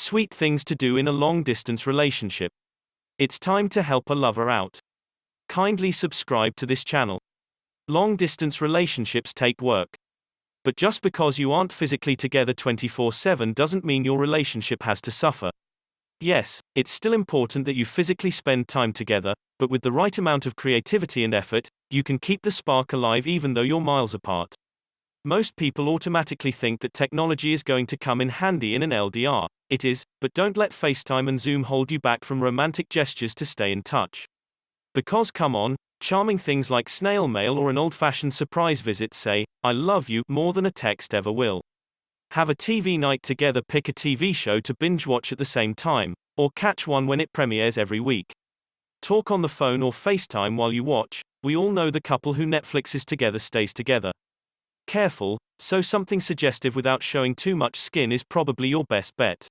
Sweet things to do in a long-distance relationship. It's time to help a lover out. Kindly subscribe to this channel. Long-distance relationships take work. But just because you aren't physically together 24/7 doesn't mean your relationship has to suffer. Yes, it's still important that you physically spend time together, but with the right amount of creativity and effort, you can keep the spark alive even though you're miles apart. Most people automatically think that technology is going to come in handy in an LDR. It is, but don't let FaceTime and Zoom hold you back from romantic gestures to stay in touch. Because come on, charming things like snail mail or an old-fashioned surprise visit say, "I love you," more than a text ever will. Have a TV night together, pick a TV show to binge watch at the same time, or catch one when it premieres every week. Talk on the phone or FaceTime while you watch. We all know the couple who Netflixes together stays together. Careful, so something suggestive without showing too much skin is probably your best bet.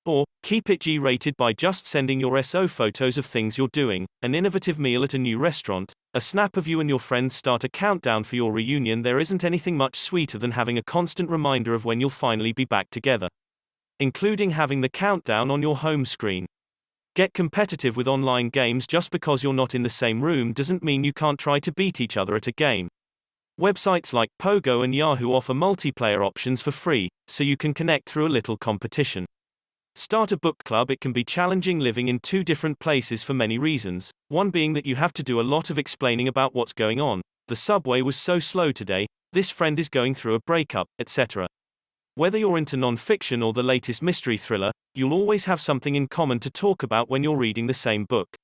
Or, keep it G-rated by just sending your SO photos of things you're doing, an innovative meal at a new restaurant, a snap of you and your friends start a countdown for your reunion. There isn't anything much sweeter than having a constant reminder of when you'll finally be back together. Including having the countdown on your home screen. Get competitive with online games. Just because you're not in the same room doesn't mean you can't try to beat each other at a game. Websites like Pogo and Yahoo offer multiplayer options for free, so you can connect through a little competition. Start a book club. It can be challenging living in two different places for many reasons, one being that you have to do a lot of explaining about what's going on. The subway was so slow today, this friend is going through a breakup, etc. Whether you're into non-fiction or the latest mystery thriller, you'll always have something in common to talk about when you're reading the same book.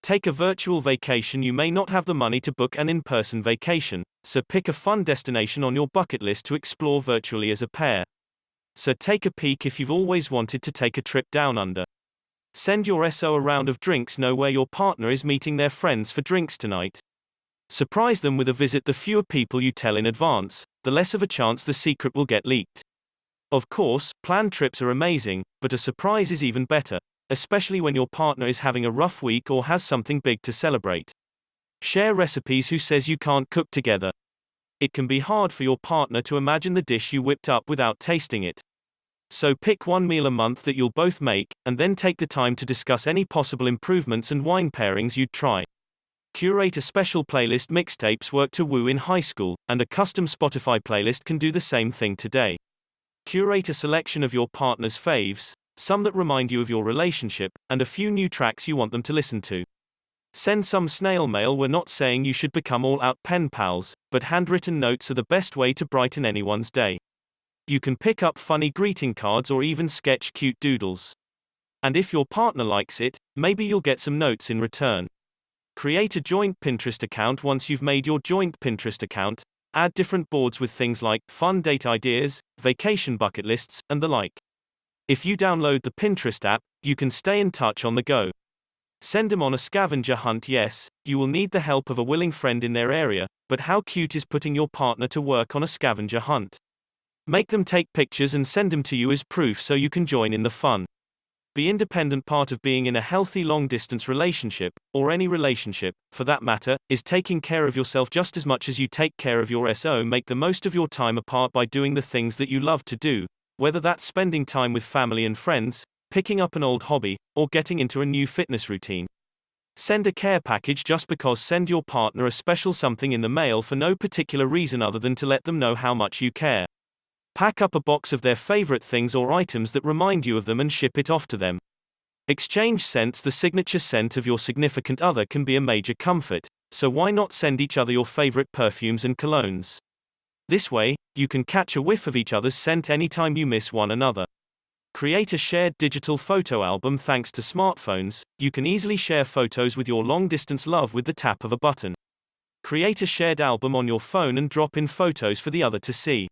Take a virtual vacation. You may not have the money to book an in-person vacation, so pick a fun destination on your bucket list to explore virtually as a pair. So take a peek if you've always wanted to take a trip down under. Send your SO a round of drinks. Know where your partner is meeting their friends for drinks tonight. Surprise them with a visit. The fewer people you tell in advance, the less of a chance the secret will get leaked. Of course, planned trips are amazing, but a surprise is even better, especially when your partner is having a rough week or has something big to celebrate. Share recipes. Who says you can't cook together? It can be hard for your partner to imagine the dish you whipped up without tasting it. So pick one meal a month that you'll both make, and then take the time to discuss any possible improvements and wine pairings you'd try. Curate a special playlist. Mixtapes worked to woo in high school, and a custom Spotify playlist can do the same thing today. Curate a selection of your partner's faves, some that remind you of your relationship, and a few new tracks you want them to listen to. Send some snail mail. We're not saying you should become all-out pen pals, but handwritten notes are the best way to brighten anyone's day. You can pick up funny greeting cards or even sketch cute doodles. And if your partner likes it, maybe you'll get some notes in return. Create a joint Pinterest account. Once you've made your joint Pinterest account, add different boards with things like fun date ideas, vacation bucket lists, and the like. If you download the Pinterest app, you can stay in touch on the go. Send them on a scavenger hunt. Yes, you will need the help of a willing friend in their area, but how cute is putting your partner to work on a scavenger hunt? Make them take pictures and send them to you as proof so you can join in the fun. Be independent. Part of being in a healthy long-distance relationship, or any relationship, for that matter, is taking care of yourself just as much as you take care of your SO. Make the most of your time apart by doing the things that you love to do, whether that's spending time with family and friends, picking up an old hobby, or getting into a new fitness routine. Send a care package. Just because. Send your partner a special something in the mail for no particular reason other than to let them know how much you care. Pack up a box of their favorite things or items that remind you of them and ship it off to them. Exchange scents. The signature scent of your significant other can be a major comfort, so why not send each other your favorite perfumes and colognes? This way, you can catch a whiff of each other's scent anytime you miss one another. Create a shared digital photo album. Thanks to smartphones, you can easily share photos with your long-distance love with the tap of a button. Create a shared album on your phone and drop in photos for the other to see.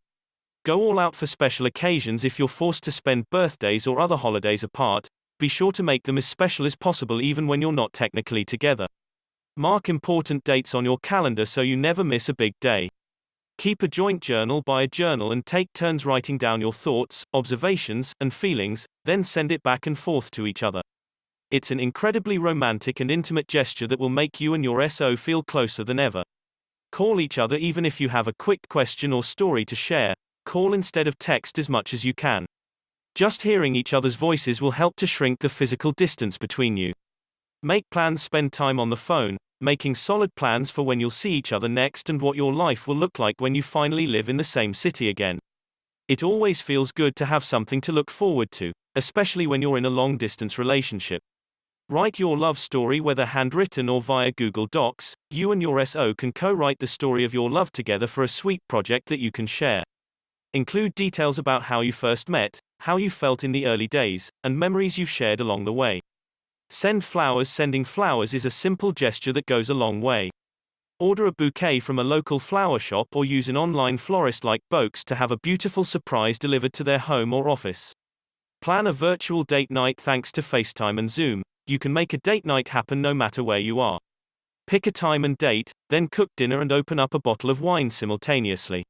Go all out for special occasions. If you're forced to spend birthdays or other holidays apart, be sure to make them as special as possible even when you're not technically together. Mark important dates on your calendar so you never miss a big day. Keep a joint journal. Buy a journal and take turns writing down your thoughts, observations, and feelings, then send it back and forth to each other. It's an incredibly romantic and intimate gesture that will make you and your SO feel closer than ever. Call each other even if you have a quick question or story to share. Call instead of text as much as you can. Just hearing each other's voices will help to shrink the physical distance between you. Make plans, spend time on the phone, making solid plans for when you'll see each other next and what your life will look like when you finally live in the same city again. It always feels good to have something to look forward to, especially when you're in a long-distance relationship. Write your love story, whether handwritten or via Google Docs. You and your SO can co-write the story of your love together for a sweet project that you can share. Include details about how you first met, how you felt in the early days, and memories you've shared along the way. Send flowers. Sending flowers is a simple gesture that goes a long way. Order a bouquet from a local flower shop or use an online florist like Boaks to have a beautiful surprise delivered to their home or office. Plan a virtual date night. Thanks to FaceTime and Zoom, you can make a date night happen no matter where you are. Pick a time and date, then cook dinner and open up a bottle of wine simultaneously.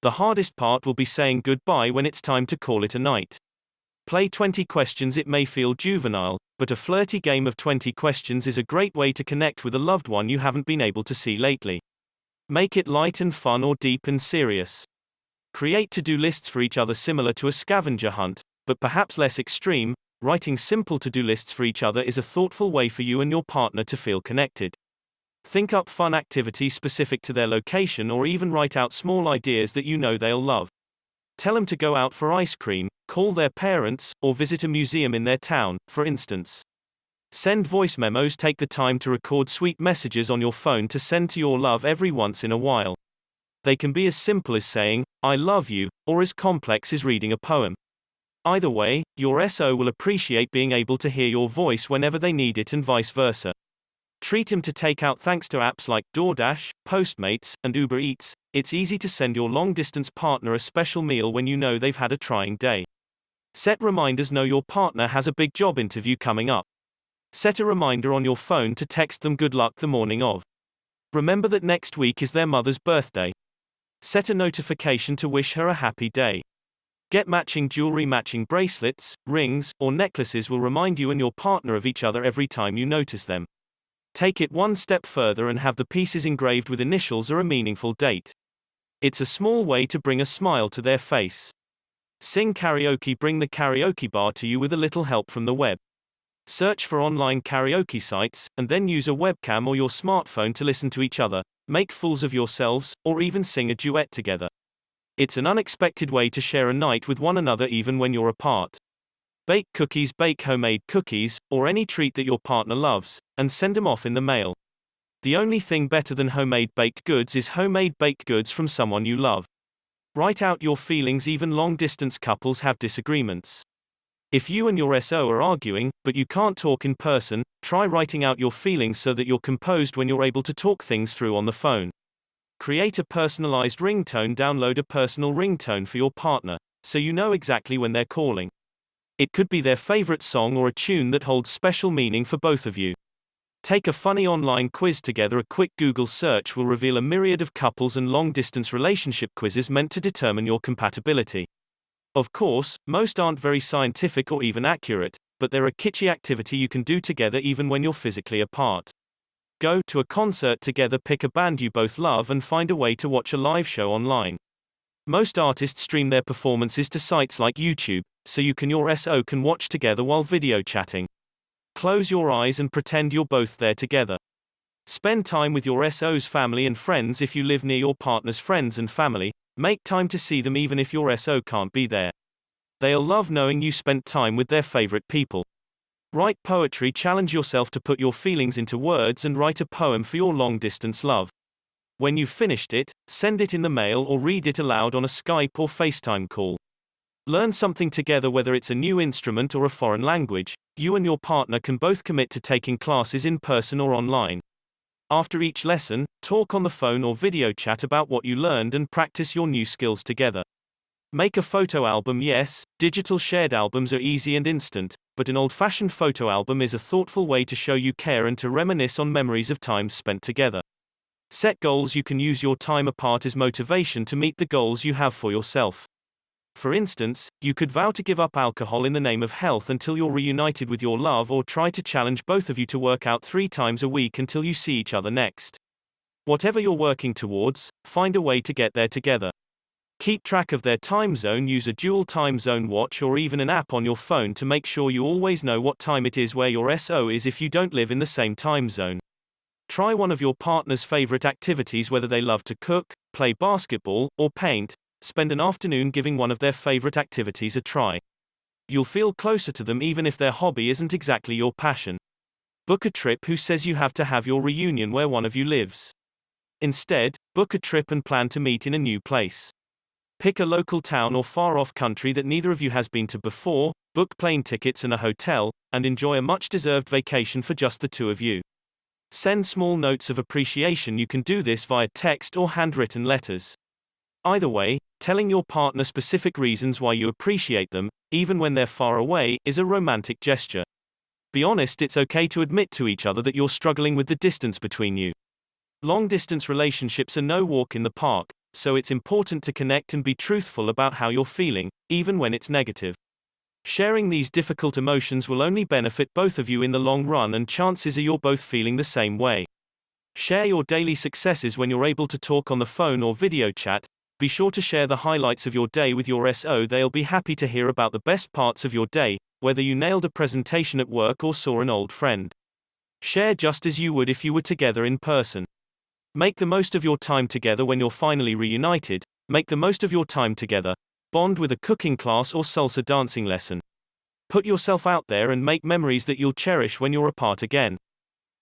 The hardest part will be saying goodbye when it's time to call it a night. Play 20 questions. It may feel juvenile, but a flirty game of 20 questions is a great way to connect with a loved one you haven't been able to see lately. Make it light and fun or deep and serious. Create to-do lists for each other similar to a scavenger hunt, but perhaps less extreme. Writing simple to-do lists for each other is a thoughtful way for you and your partner to feel connected. Think up fun activities specific to their location or even write out small ideas that you know they'll love. Tell them to go out for ice cream, call their parents, or visit a museum in their town, for instance. Send voice memos. Take the time to record sweet messages on your phone to send to your love every once in a while. They can be as simple as saying, "I love you," or as complex as reading a poem. Either way, your SO will appreciate being able to hear your voice whenever they need it and vice versa. Treat him to takeout. Thanks to apps like DoorDash, Postmates, and Uber Eats, it's easy to send your long-distance partner a special meal when you know they've had a trying day. Set reminders. Know your partner has a big job interview coming up. Set a reminder on your phone to text them good luck the morning of. Remember that next week is their mother's birthday. Set a notification to wish her a happy day. Get matching jewelry. Matching bracelets, rings, or necklaces will remind you and your partner of each other every time you notice them. Take it one step further and have the pieces engraved with initials or a meaningful date. It's a small way to bring a smile to their face. Sing karaoke. Bring the karaoke bar to you with a little help from the web. Search for online karaoke sites, and then use a webcam or your smartphone to listen to each other, make fools of yourselves, or even sing a duet together. It's an unexpected way to share a night with one another even when you're apart. Bake cookies. Bake homemade cookies, or any treat that your partner loves, and send them off in the mail. The only thing better than homemade baked goods is homemade baked goods from someone you love. Write out your feelings. Even long-distance couples have disagreements. If you and your SO are arguing, but you can't talk in person, try writing out your feelings so that you're composed when you're able to talk things through on the phone. Create a personalized ringtone. Download a personal ringtone for your partner, so you know exactly when they're calling. It could be their favorite song or a tune that holds special meaning for both of you. Take a funny online quiz together. A quick Google search will reveal a myriad of couples and long-distance relationship quizzes meant to determine your compatibility. Of course, most aren't very scientific or even accurate, but they're a kitschy activity you can do together even when you're physically apart. Go to a concert together. Pick a band you both love and find a way to watch a live show online. Most artists stream their performances to sites like YouTube, so you and your SO can watch together while video chatting. Close your eyes and pretend you're both there together. Spend time with your SO's family and friends. If you live near your partner's friends and family, make time to see them even if your SO can't be there. They'll love knowing you spent time with their favorite people. Write poetry. Challenge yourself to put your feelings into words and write a poem for your long-distance love. When you've finished it, send it in the mail or read it aloud on a Skype or FaceTime call. Learn something together. Whether it's a new instrument or a foreign language, you and your partner can both commit to taking classes in person or online. After each lesson, talk on the phone or video chat about what you learned and practice your new skills together. Make a photo album. Yes, digital shared albums are easy and instant, but an old-fashioned photo album is a thoughtful way to show you care and to reminisce on memories of times spent together. Set goals. You can use your time apart as motivation to meet the goals you have for yourself. For instance, you could vow to give up alcohol in the name of health until you're reunited with your love, or try to challenge both of you to work out 3 times a week until you see each other next. Whatever you're working towards, find a way to get there together. Keep track of their time zone. Use a dual time zone watch or even an app on your phone to make sure you always know what time it is where your SO is if you don't live in the same time zone. Try one of your partner's favorite activities, whether they love to cook, play basketball, or paint. Spend an afternoon giving one of their favorite activities a try. You'll feel closer to them even if their hobby isn't exactly your passion. Book a trip. Who says you have to have your reunion where one of you lives? Instead, book a trip and plan to meet in a new place. Pick a local town or far-off country that neither of you has been to before, book plane tickets and a hotel, and enjoy a much-deserved vacation for just the two of you. Send small notes of appreciation. You can do this via text or handwritten letters. Either way, telling your partner specific reasons why you appreciate them, even when they're far away, is a romantic gesture. Be honest. It's okay to admit to each other that you're struggling with the distance between you. Long-distance relationships are no walk in the park, so it's important to connect and be truthful about how you're feeling, even when it's negative. Sharing these difficult emotions will only benefit both of you in the long run, and chances are you're both feeling the same way. Share your daily successes when you're able to talk on the phone or video chat. Be sure to share the highlights of your day with your SO. They'll be happy to hear about the best parts of your day, whether you nailed a presentation at work or saw an old friend. Share just as you would if you were together in person. Make the most of your time together when you're finally reunited. Make the most of your time together. Bond with a cooking class or salsa dancing lesson. Put yourself out there and make memories that you'll cherish when you're apart again.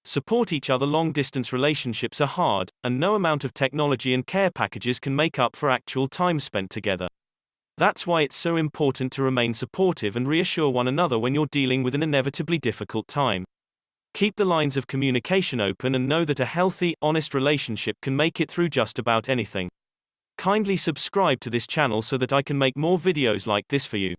Support each other. Long-distance relationships are hard, and no amount of technology and care packages can make up for actual time spent together. That's why it's so important to remain supportive and reassure one another when you're dealing with an inevitably difficult time. Keep the lines of communication open and know that a healthy, honest relationship can make it through just about anything. Kindly subscribe to this channel so that I can make more videos like this for you.